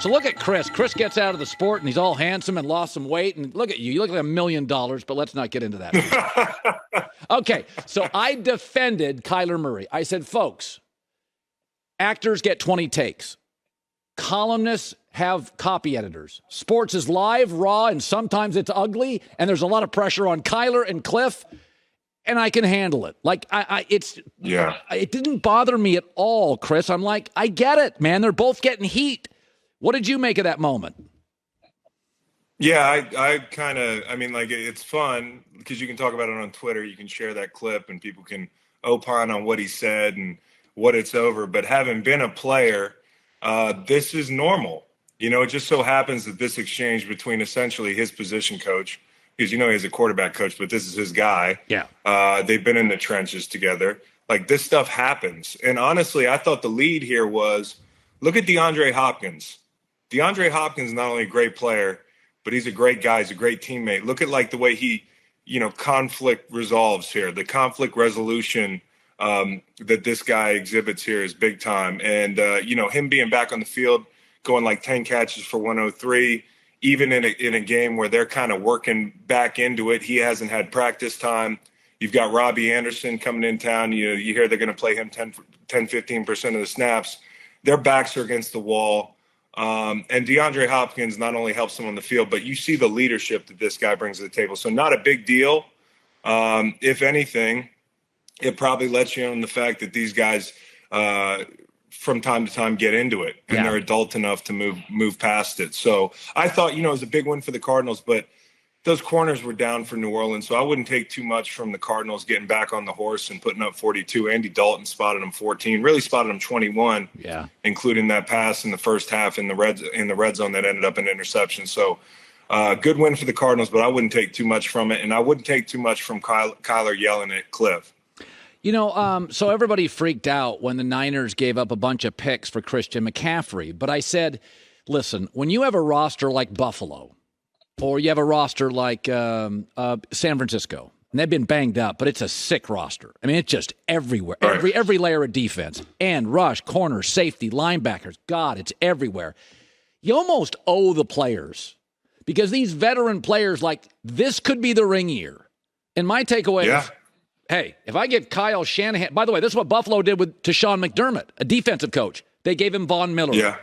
So look at Chris. Chris gets out of the sport, and he's all handsome and lost some weight. And look at you. You look like $1 million, but let's not get into that. Okay, so I defended Kyler Murray. I said, folks, actors get 20 takes. Columnists have copy editors. Sports is live, raw, and sometimes it's ugly, and there's a lot of pressure on Kyler and Kliff, and I can handle it. Like, it didn't bother me at all, Chris. I'm like, I get it, man. They're both getting heat. What did you make of that moment? Yeah, it's fun because you can talk about it on Twitter. You can share that clip and people can opine on what he said and what it's over. But having been a player, this is normal. It just so happens that this exchange between essentially his position coach, because he's a quarterback coach, but this is his guy. Yeah. They've been in the trenches together. Like, this stuff happens. And honestly, I thought the lead here was, look at DeAndre Hopkins. DeAndre Hopkins is not only a great player, but he's a great guy. He's a great teammate. Look at the way he, conflict resolves here. The conflict resolution that this guy exhibits here is big time. And, him being back on the field, going 10 catches for 103, even in a game where they're kind of working back into it. He hasn't had practice time. You've got Robbie Anderson coming in town. You hear they're going to play him 15% of the snaps. Their backs are against the wall. And DeAndre Hopkins not only helps them on the field, but you see the leadership that this guy brings to the table. So not a big deal. If anything, it probably lets you know the fact that these guys from time to time get into it and they're adult enough to move past it. So I thought, it was a big win for the Cardinals, but those corners were down for New Orleans. So I wouldn't take too much from the Cardinals getting back on the horse and putting up 42. Andy Dalton spotted him 14, really spotted him 21, including that pass in the first half in the red zone that ended up an interception. So good win for the Cardinals, but I wouldn't take too much from it. And I wouldn't take too much from Kyler yelling at Kliff. So everybody freaked out when the Niners gave up a bunch of picks for Christian McCaffrey. But I said, listen, when you have a roster like Buffalo, or you have a roster like San Francisco, and they've been banged up, but it's a sick roster. I mean, it's just everywhere. Right. Every layer of defense. And rush, corner, safety, linebackers. God, it's everywhere. You almost owe the players. Because these veteran players, this could be the ring year. And my takeaway is, hey, if I give Kyle Shanahan... By the way, this is what Buffalo did to Sean McDermott, a defensive coach. They gave him Von Miller. Yeah.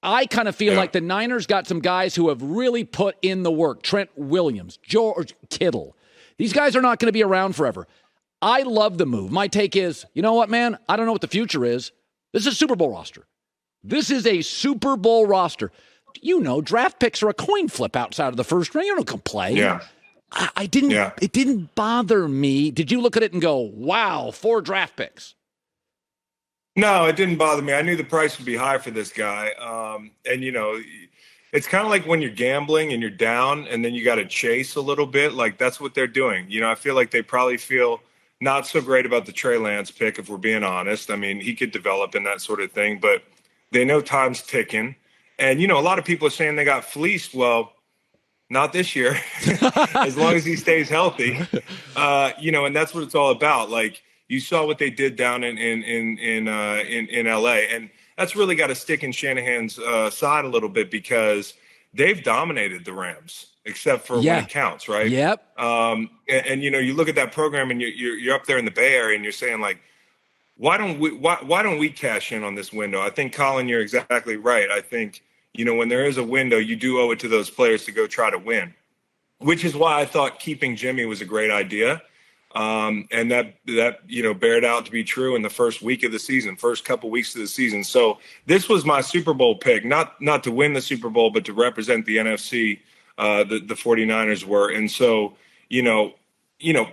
I kind of feel like the Niners got some guys who have really put in the work. Trent Williams, George Kittle. These guys are not going to be around forever. I love the move. My take is, you know what, man? I don't know what the future is. This is a Super Bowl roster. This is a Super Bowl roster. Draft picks are a coin flip outside of the first round. You don't complain. Yeah. I didn't. Yeah. It didn't bother me. Did you look at it and go, wow, 4 draft picks? No, it didn't bother me. I knew the price would be high for this guy. It's kind of like when you're gambling and you're down and then you got to chase a little bit. That's what they're doing. I feel like they probably feel not so great about the Trey Lance pick, if we're being honest. I mean, he could develop in that sort of thing, but they know time's ticking. And, a lot of people are saying they got fleeced. Well, not this year, as long as he stays healthy, and that's what it's all about. You saw what they did down in LA, and that's really got to stick in Shanahan's side a little bit because they've dominated the Rams, except for when it counts, right? Yep. And you look at that program, and you're up there in the Bay Area, and you're saying why don't we cash in on this window? I think, Colin, you're exactly right. I think when there is a window, you do owe it to those players to go try to win, which is why I thought keeping Jimmy was a great idea. And that bared out to be true in the first couple weeks of the season. So this was my Super Bowl pick, not to win the Super Bowl, but to represent the NFC, the 49ers were. And so,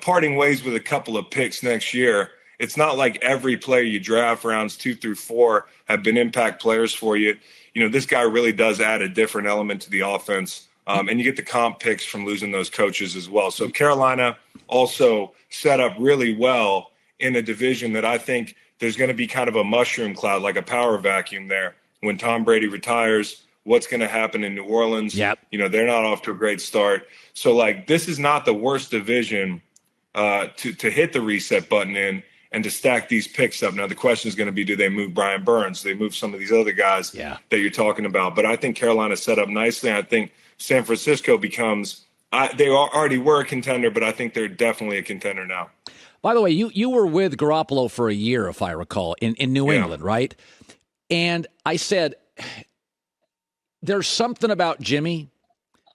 parting ways with a couple of picks next year, it's not like every player you draft rounds 2 through 4 have been impact players for you. This guy really does add a different element to the offense. And you get the comp picks from losing those coaches as well. So Carolina also set up really well in a division that I think there's going to be kind of a mushroom cloud, like a power vacuum there. When Tom Brady retires, what's going to happen in New Orleans? Yep. They're not off to a great start. So this is not the worst division to hit the reset button in. and to stack these picks up. Now, the question is going to be, do they move Brian Burns? Do they move some of these other guys that you're talking about? But I think Carolina set up nicely. I think San Francisco becomes they already were a contender, but I think they're definitely a contender now. By the way, you were with Garoppolo for a year, if I recall, in New England, right? And I said, there's something about Jimmy.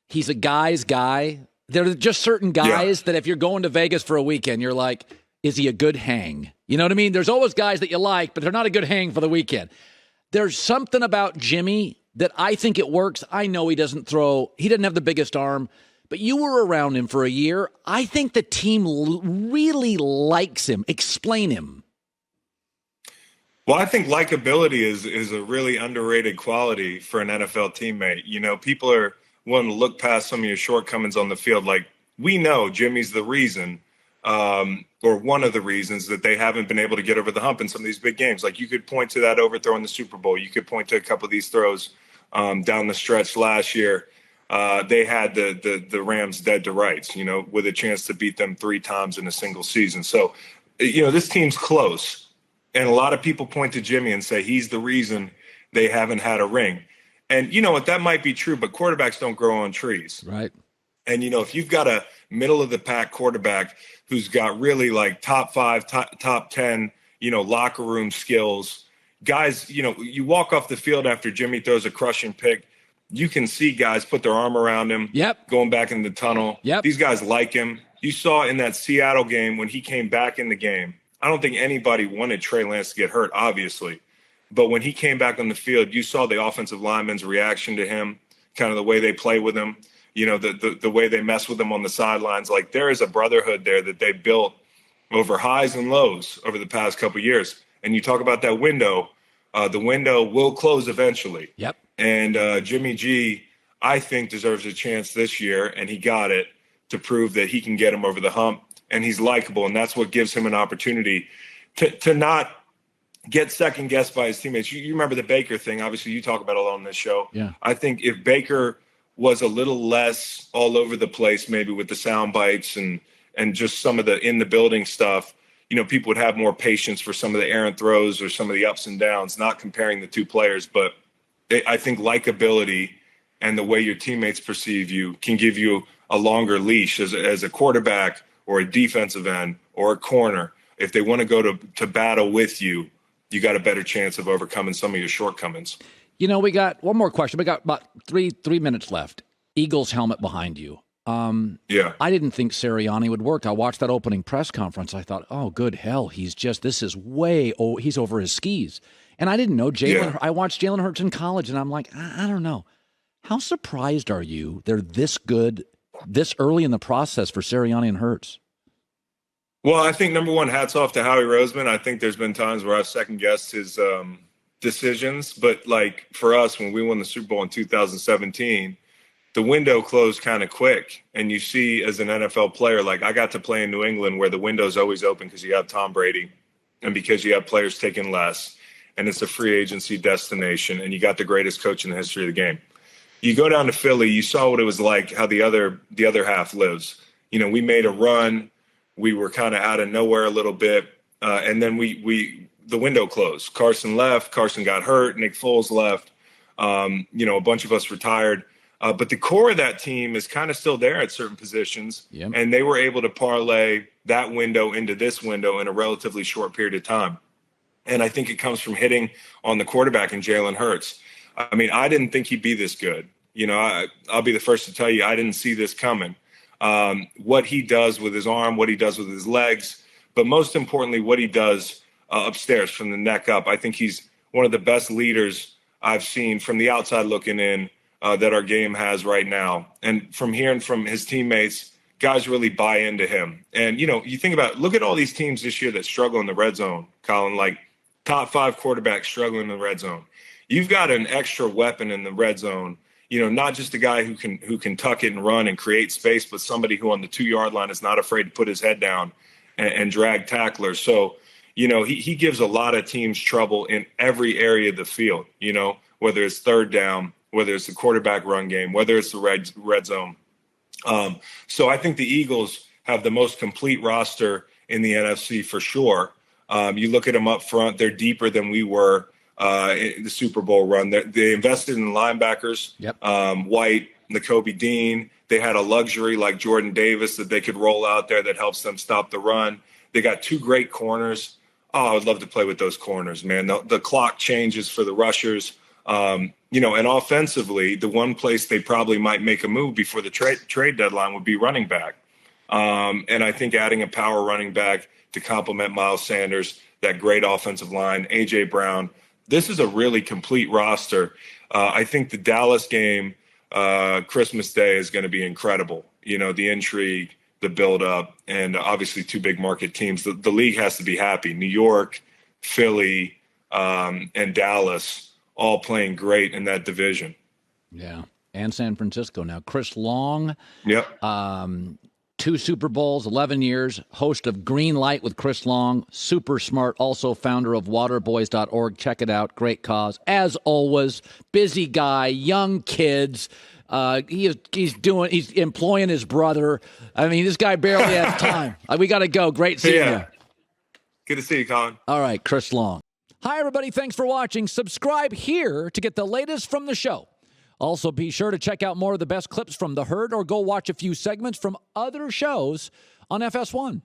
He's a guy's guy. There are just certain guys that if you're going to Vegas for a weekend, you're like, is he a good hang? You know what I mean? There's always guys that you like, but they're not a good hang for the weekend. There's something about Jimmy that I think it works. I know he doesn't have the biggest arm, but you were around him for a year. I think the team really likes him. Explain him. Well, I think likability is a really underrated quality for an NFL teammate. You know, people are willing to look past some of your shortcomings on the field. Like, we know Jimmy's the reason, or one of the reasons that they haven't been able to get over the hump in some of these big games. Like, you could point to that overthrow in the Super Bowl. You could point to a couple of these throws down the stretch last year. They had the Rams dead to rights, you know, with a chance to beat them 3 times in a single season. So, you know, this team's close. And a lot of people point to Jimmy and say he's the reason they haven't had a ring. And you know what, that might be true, but quarterbacks don't grow on trees. Right. And, you know, if you've got a middle of the pack quarterback who's got really like top 5, top 10, you know, locker room skills, guys, you know, you walk off the field after Jimmy throws a crushing pick, you can see guys put their arm around him, going back in the tunnel. These guys like him. You saw in that Seattle game when he came back in the game, I don't think anybody wanted Trey Lance to get hurt, obviously. But when he came back on the field, you saw the offensive linemen's reaction to him, kind of the way they play with him, you know, the way they mess with him on the sidelines. Like, there is a brotherhood there that they built over highs and lows over the past couple of years. And you talk about that window, the window will close eventually. And Jimmy G, I think, deserves a chance this year, and he got it, to prove that he can get him over the hump. And he's likable, and that's what gives him an opportunity to not get second-guessed by his teammates. You remember the Baker thing. Obviously, you talk about it a lot on this show. I think if Baker was a little less all over the place, maybe with the sound bites and just some of the in-the-building stuff, you know, people would have more patience for some of the errant throws or some of the ups and downs, not comparing the two players. But I think likability and the way your teammates perceive you can give you a longer leash as a quarterback or a defensive end or a corner. If they want to go to battle with you, you got a better chance of overcoming some of your shortcomings. You know, we got one more question. We got about three minutes left. Eagles helmet behind you. I didn't think Sirianni would work. I watched that opening press conference. I thought, oh, good hell. He's over his skis. And I didn't know I watched Jalen Hurts in college, and I'm like, I don't know. How surprised are you they're this good this early in the process for Sirianni and Hurts? Well, I think, number one, hats off to Howie Roseman. I think there's been times where I've second-guessed his decisions. But, like, for us, when we won the Super Bowl in 2017, the window closed kind of quick. And you see, as an NFL player, like, I got to play in New England where the window's always open because you have Tom Brady and because you have players taking less. And it's a free agency destination, and you got the greatest coach in the history of the game. You go down to Philly, you saw what it was like, how the other half lives. You know, we made a run. We were kind of out of nowhere a little bit. And then the window closed. Carson left. Carson got hurt. Nick Foles left. You know, a bunch of us retired. But the core of that team is kind of still there at certain positions. And they were able to parlay that window into this window in a relatively short period of time. And I think it comes from hitting on the quarterback in Jalen Hurts. I mean, I didn't think he'd be this good. You know, I'll be the first to tell you, I didn't see this coming. What he does with his arm, what he does with his legs, but most importantly, what he does upstairs from the neck up. I think he's one of the best leaders I've seen from the outside looking in that our game has right now. And from hearing from his teammates, guys really buy into him. And, you know, you think about, look at all these teams this year that struggle in the red zone, Colin, like top 5 quarterbacks struggling in the red zone. You've got an extra weapon in the red zone. You know, not just a guy who can tuck it and run and create space, but somebody who on the 2-yard line is not afraid to put his head down and drag tacklers. So, you know, he gives a lot of teams trouble in every area of the field, you know, whether it's third down, whether it's the quarterback run game, whether it's the red zone. So I think the Eagles have the most complete roster in the NFC for sure. You look at them up front; they're deeper than we were in the Super Bowl run. They invested in linebackers, White, Nakobe Dean. They had a luxury like Jordan Davis that they could roll out there that helps them stop the run. They got 2 great corners. Oh, I would love to play with those corners, man. The clock changes for the rushers. And offensively, the one place they probably might make a move before the trade deadline would be running back. And I think adding a power running back to complement Miles Sanders, that great offensive line, A.J. Brown, this is a really complete roster. I think the Dallas game, Christmas Day, is going to be incredible. The intrigue, the build-up, and obviously 2 big market teams. The league has to be happy. New York, Philly, and Dallas all playing great in that division. Yeah, and San Francisco now. Chris Long, 2 Super Bowls, 11 years, host of Green Light with Chris Long, super smart, also founder of waterboys.org. Check it out. Great cause. As always, busy guy, young kids. He's employing his brother. I mean, this guy barely has time. We got to go. Great seeing you. Good to see you, Colin. All right, Chris Long. Hi, everybody. Thanks for watching. Subscribe here to get the latest from the show. Also, be sure to check out more of the best clips from The Herd or go watch a few segments from other shows on FS1.